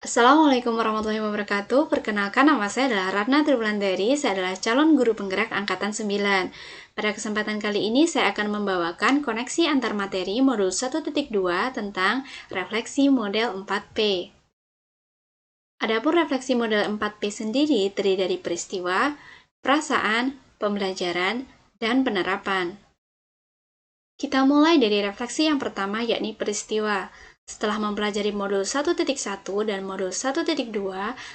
Assalamualaikum warahmatullahi wabarakatuh. Perkenalkan, nama saya adalah Ratna Tribulandari. Saya adalah calon guru penggerak angkatan 9. Pada kesempatan kali ini saya akan membawakan koneksi antar materi modul 1.2 tentang refleksi model 4P. Adapun refleksi model 4P sendiri terdiri dari peristiwa, perasaan, pembelajaran, dan penerapan. Kita mulai dari refleksi yang pertama, yakni peristiwa. Setelah mempelajari modul 1.1 dan modul 1.2,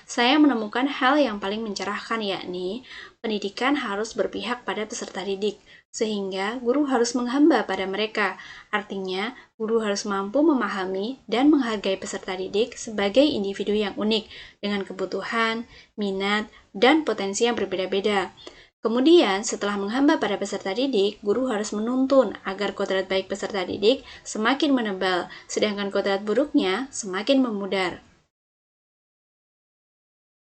saya menemukan hal yang paling mencerahkan, yakni pendidikan harus berpihak pada peserta didik, sehingga guru harus menghamba pada mereka. Artinya, guru harus mampu memahami dan menghargai peserta didik sebagai individu yang unik, dengan kebutuhan, minat, dan potensi yang berbeda-beda. Kemudian, setelah menghamba pada peserta didik, guru harus menuntun agar kodrat baik peserta didik semakin menebal, sedangkan kodrat buruknya semakin memudar.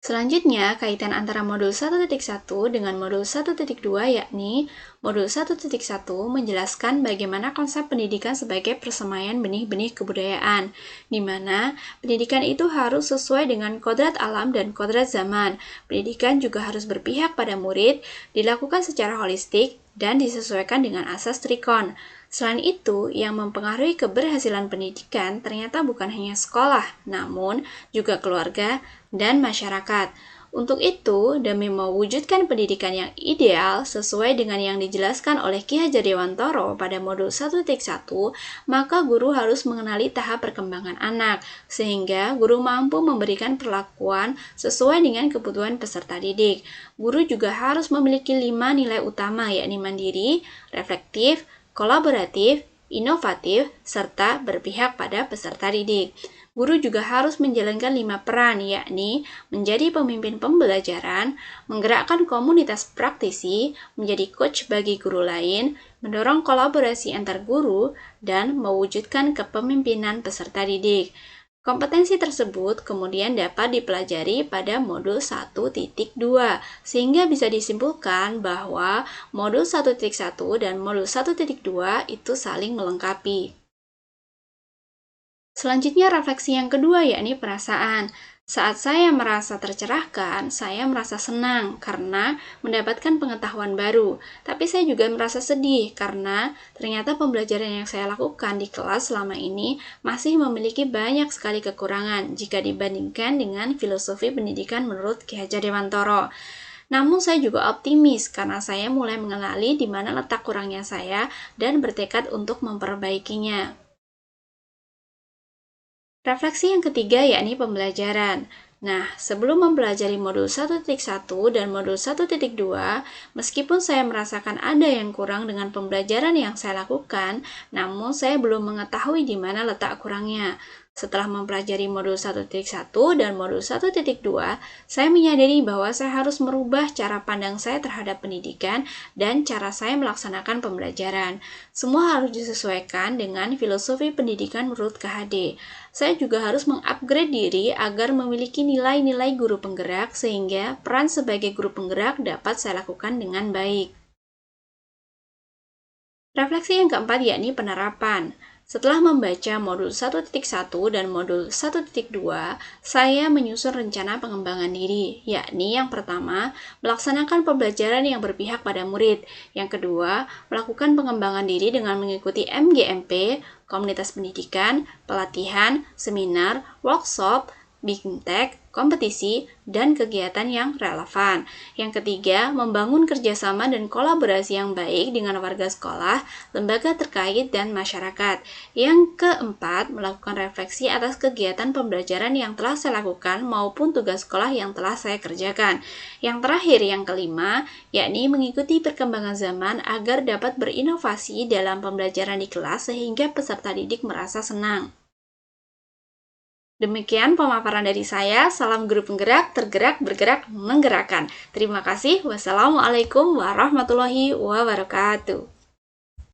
Selanjutnya, kaitan antara modul 1.1 dengan modul 1.2 yakni modul 1.1 menjelaskan bagaimana konsep pendidikan sebagai persemaian benih-benih kebudayaan, di mana pendidikan itu harus sesuai dengan kodrat alam dan kodrat zaman. Pendidikan juga harus berpihak pada murid, dilakukan secara holistik, dan disesuaikan dengan asas Trikon. Selain itu, yang mempengaruhi keberhasilan pendidikan ternyata bukan hanya sekolah, namun juga keluarga dan masyarakat. Untuk itu, demi mewujudkan pendidikan yang ideal sesuai dengan yang dijelaskan oleh Ki Hajar Dewantoro pada modul 1.1, maka guru harus mengenali tahap perkembangan anak, sehingga guru mampu memberikan perlakuan sesuai dengan kebutuhan peserta didik. Guru juga harus memiliki 5 nilai utama, yakni mandiri, reflektif, kolaboratif, inovatif, serta berpihak pada peserta didik. Guru juga harus menjalankan 5 peran, yakni menjadi pemimpin pembelajaran, menggerakkan komunitas praktisi, menjadi coach bagi guru lain, mendorong kolaborasi antar guru, dan mewujudkan kepemimpinan peserta didik. Kompetensi tersebut kemudian dapat dipelajari pada modul 1.2, sehingga bisa disimpulkan bahwa modul 1.1 dan modul 1.2 itu saling melengkapi. Selanjutnya, refleksi yang kedua yakni perasaan. Saat saya merasa tercerahkan, saya merasa senang karena mendapatkan pengetahuan baru. Tapi saya juga merasa sedih karena ternyata pembelajaran yang saya lakukan di kelas selama ini masih memiliki banyak sekali kekurangan jika dibandingkan dengan filosofi pendidikan menurut Ki Hajar Dewantoro. Namun saya juga optimis karena saya mulai mengenali di mana letak kurangnya saya dan bertekad untuk memperbaikinya. Refleksi yang ketiga yakni pembelajaran. Nah, sebelum mempelajari modul 1.1 dan modul 1.2, meskipun saya merasakan ada yang kurang dengan pembelajaran yang saya lakukan, namun saya belum mengetahui di mana letak kurangnya. Setelah mempelajari modul 1.1 dan modul 1.2, saya menyadari bahwa saya harus merubah cara pandang saya terhadap pendidikan dan cara saya melaksanakan pembelajaran. Semua harus disesuaikan dengan filosofi pendidikan menurut KHD. Saya juga harus mengupgrade diri agar memiliki nilai-nilai guru penggerak sehingga peran sebagai guru penggerak dapat saya lakukan dengan baik. Refleksi yang keempat yakni penerapan. Setelah membaca modul 1.1 dan modul 1.2, saya menyusun rencana pengembangan diri, yakni yang pertama, melaksanakan pembelajaran yang berpihak pada murid. Yang kedua, melakukan pengembangan diri dengan mengikuti MGMP, komunitas pendidikan, pelatihan, seminar, workshop, bimtek, kompetisi, dan kegiatan yang relevan. Yang ketiga, membangun kerjasama dan kolaborasi yang baik dengan warga sekolah, lembaga terkait, dan masyarakat. Yang keempat, melakukan refleksi atas kegiatan pembelajaran yang telah saya lakukan maupun tugas sekolah yang telah saya kerjakan. Yang terakhir, yang kelima, yakni mengikuti perkembangan zaman agar dapat berinovasi dalam pembelajaran di kelas sehingga peserta didik merasa senang. Demikian pemaparan dari saya. Salam guru penggerak, tergerak, bergerak, menggerakkan. Terima kasih. Wassalamualaikum warahmatullahi wabarakatuh.